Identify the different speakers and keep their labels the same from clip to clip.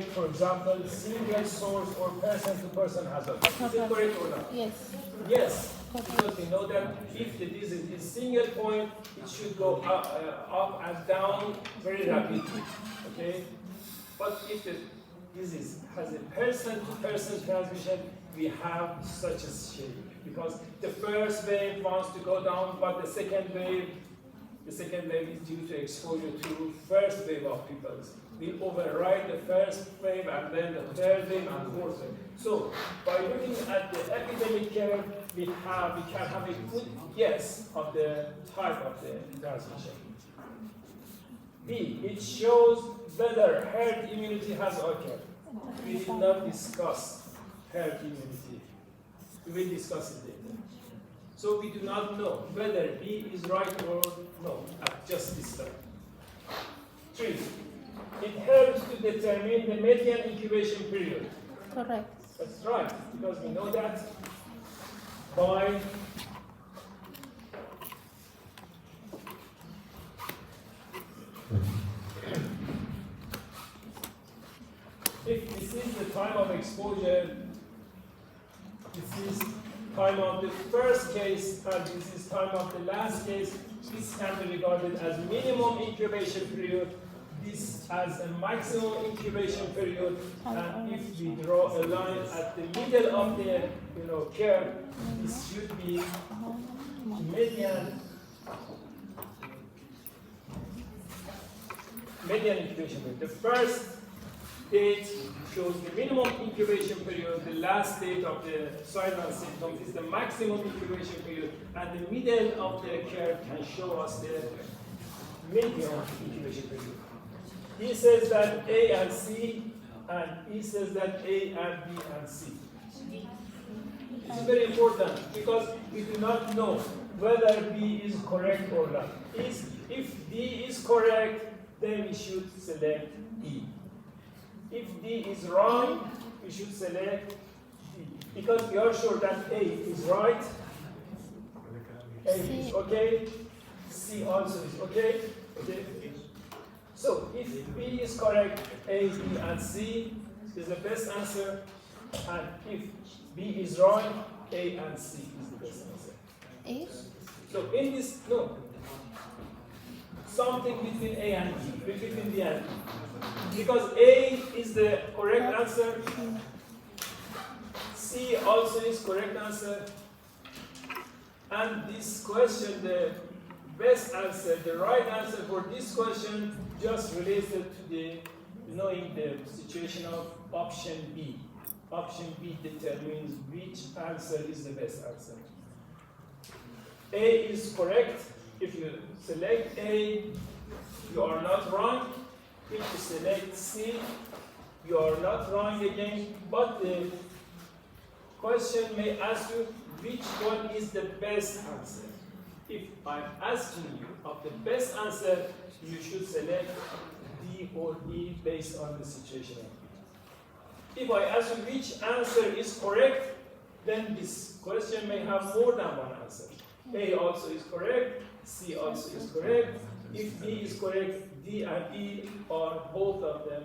Speaker 1: For example, single source or person-to-person hazard. Is it correct or not?
Speaker 2: Yes.
Speaker 1: Yes, because we know that if the disease is single point, it should go up and down very rapidly. Okay? But if the disease has a person-to-person transmission, we have such a shape. Because the first wave wants to go down, but the second wave is due to exposure to first wave of people. We override the first wave and then the third wave and fourth wave. So by looking at the epidemic curve, we can have a good guess of the type of the transmission. B, it shows whether herd immunity has occurred. We did not discuss herd immunity. We will discuss it later. So we do not know whether B is right or no at just this time. 3. It helps to determine the median incubation period.
Speaker 2: Correct.
Speaker 1: That's right, because we know that by if this is the time of exposure, this is time of the first case, and this is time of the last case, this can be regarded as minimum incubation period, this as a maximum incubation period, and if we draw a line at the middle of the curve, this should be median incubation period. The first date shows the minimum incubation period, the last date of the signs and symptoms is the maximum incubation period, and the middle of the curve can show us the median incubation period. He says that A and C, and he says that A and B and C. This is very important because we do not know whether B is correct or not. If D is correct, then we should select E. If D is wrong, we should select D. Because we are sure that A is right, A is okay, C also is okay. So if B is correct, A, B, and C is the best answer, and if B is wrong, A and C is the best answer.
Speaker 2: A?
Speaker 1: So in this, no, something between A and B, between B and B. Because A is the correct answer, C also is correct answer, and this question, the best answer, the right answer for this question just related to the knowing the situation of option B. Option B determines which answer is the best answer. A is correct. If you select A, you are not wrong. If you select C, you are not wrong again. But the question may ask you which one is the best answer. If I'm asking you of the best answer, you should select D or E based on the situation. If I ask you which answer is correct, then this question may have more than one answer. A also is correct, C also is correct. If D is correct, D and E are both of them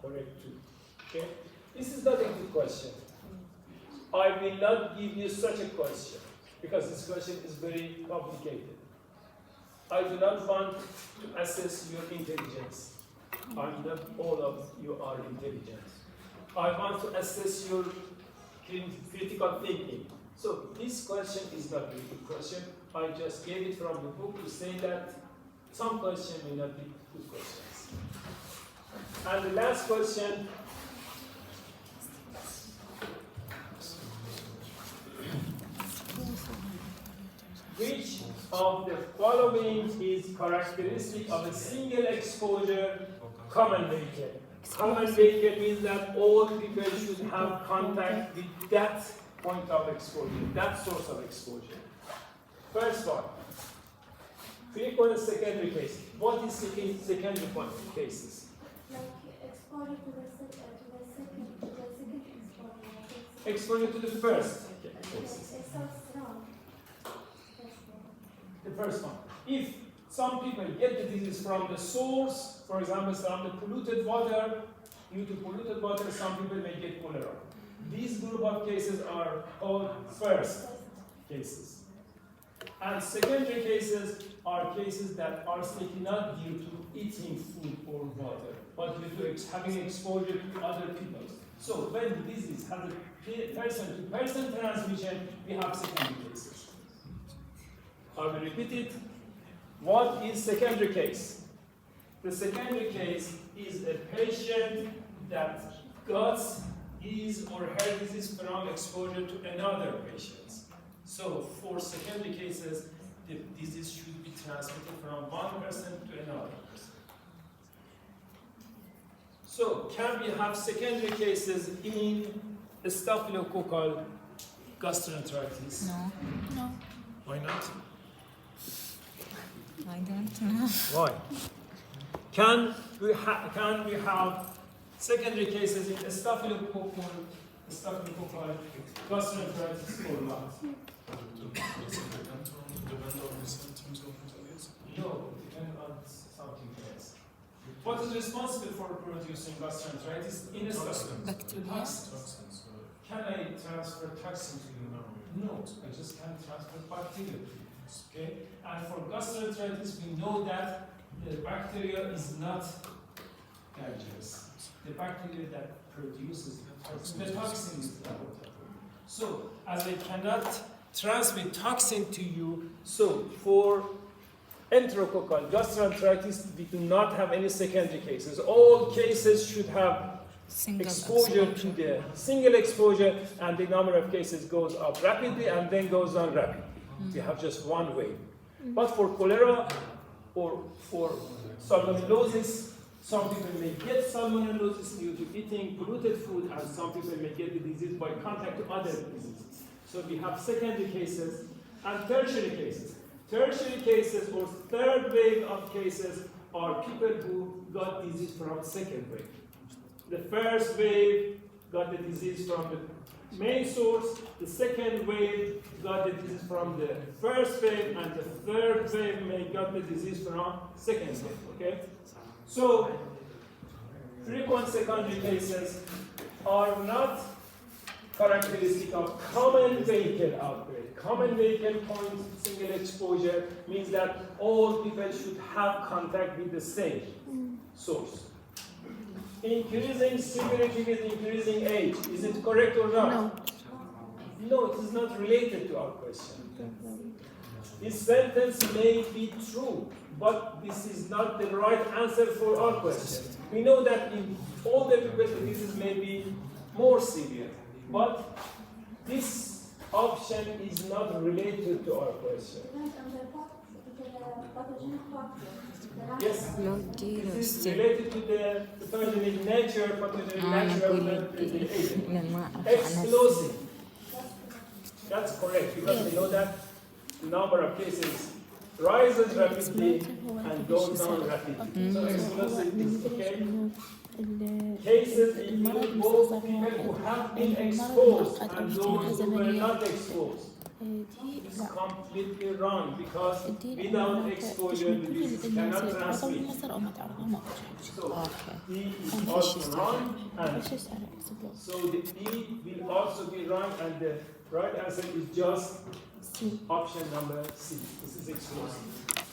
Speaker 1: correct too. Okay? This is not a good question. I will not give you such a question because this question is very complicated. I do not want to assess your intelligence. I'm not all of you are intelligent. I want to assess your critical thinking. So this question is not a good question. I just gave it from the book to say that some questions may not be good questions. And the last question, which of the following is characteristic of a single exposure common vehicle? Common vehicle means that all people should have contact with that point of exposure, that source of exposure. First one, frequent secondary cases. What is secondary point cases?
Speaker 3: Like exposure to the second exposure.
Speaker 1: Exposure to the first cases.
Speaker 3: It's so strong.
Speaker 1: The first one. If some people get the disease from the source, for example, from the polluted water, due to polluted water, some people may get cholera. These group of cases are called first cases. And secondary cases are cases that are simply not due to eating food or water, but due to having exposure to other people. So when the disease has a person-to-person transmission, we have secondary cases. I will repeat it. What is secondary case? The secondary case is a patient that got his or her disease from exposure to another patient. So for secondary cases, the disease should be transmitted from one person to another person. So can we have secondary cases in staphylococcal gastroenteritis?
Speaker 2: No,
Speaker 1: Why not?
Speaker 2: I don't know.
Speaker 1: Why? Can we have secondary cases in staphylococcal gastroenteritis or not? No, depend on something else. What is responsible for producing gastroenteritis in a
Speaker 2: Bacteria.
Speaker 1: Can I transfer toxin to you? No, I just can't transfer bacteria. Okay? And for gastroenteritis, we know that the bacteria is not dangerous. The bacteria that produces the toxin is the So, as I cannot transmit toxin to you, so for enterococcal gastroenteritis, we do not have any secondary cases. All cases should have exposure to the single exposure, and the number of cases goes up rapidly and then goes down rapidly. We have just one way. But for cholera or for salmonellosis, some people may get salmonellosis due to eating polluted food, and some people may get the disease by contact to other diseases. So we have secondary cases and tertiary cases. Tertiary cases or third wave of cases are people who got disease from second wave. The first wave got the disease from the main source, the second wave got the disease from the first wave, and the third wave may got the disease from second wave, okay? So, frequent secondary cases are not characteristic of common vehicle outbreak. Common vehicle point single exposure means that all people should have contact with the same source. Increasing severity with increasing age, is it correct or not?
Speaker 3: No.
Speaker 1: No, it is not related to our question. This sentence may be true, but this is not the right answer for our question. We know that in older people, the disease may be more severe, but this option is not related to our question. Yes, this is related to the pathogenic nature, pathogenic nature of the agent. Explosive. That's correct, because we know that the number of cases rises rapidly and goes down rapidly. So explosive is okay. Cases include both people who have been exposed and those who were not exposed. This is completely wrong, because without exposure the disease cannot transmit. So D is also wrong, and so the D will also be wrong, and the right answer is just option number C. This is explosive.